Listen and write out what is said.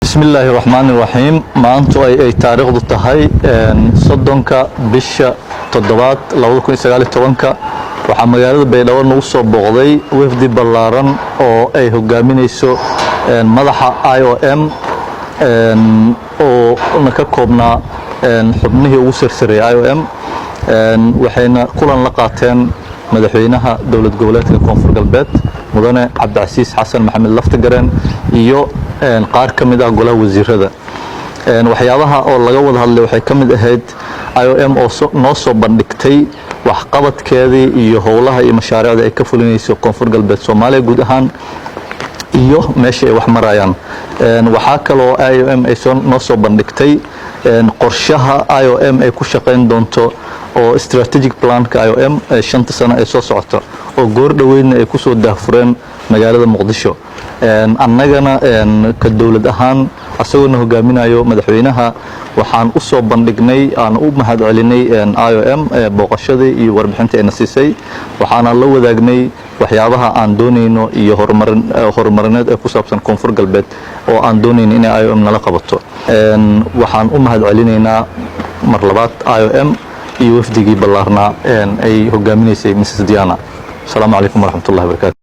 بسم الله الرحمن الرحيم maanta ay taariikhdu tahay soddonka bisha toddobaad 2019 waxa magaalada Baydhabo nagu soo booqday wafdi ballaaran oo ay hogaaminayso madaxa IOM oo ka koobnaa xubnihii ugu sarsareeyay IOM waxayna kulan la qaateen madaxweynaha dawlad goboleedka Koonfur Galbeed mudane Cabdicasiis Xasan Maxamed Laftagareen iyo qaar kamid ah golaha wasiirada waxyaabaha oo laga wada hadlay waxay kamid ahayd IOM oo noo soo bandhigtay wax qabadkeedii iyo howlaha iyo mashaariicda ay ka fulinayso Koonfur Galbeed Soomaaliya guud ahaan iyo meesha ay wax marayaan waxa kale oo IOM ay noo soo bandhigtay qorshaha IOM ay ku shaqeyn doonto oo strategic plan-ka IOM 5 sano ay soo socoto oo goor dhaweyn ay ku soo daahfureen magaalada Muqdisho annagana ka dawlad ahaan asagoo hogaaminayo madaxweynaha waxaan u soo bandhignay aan u mahad celinay IOM booqashadii iyo warbixinta ay siisay waxaana la wadaagnay waxyaabaha aan doonayno iyo horumarineed ee ku saabsan Koonfur Galbeed oo aan doonayno in IOM nala qabato waxaan u mahad celinaynaa mar labaad IOM iyo wafdigii ballaarnaa ay hogaaminaysay Mrs Diana. Assalamu alaykum wa rahmatullahi wa barakatuh.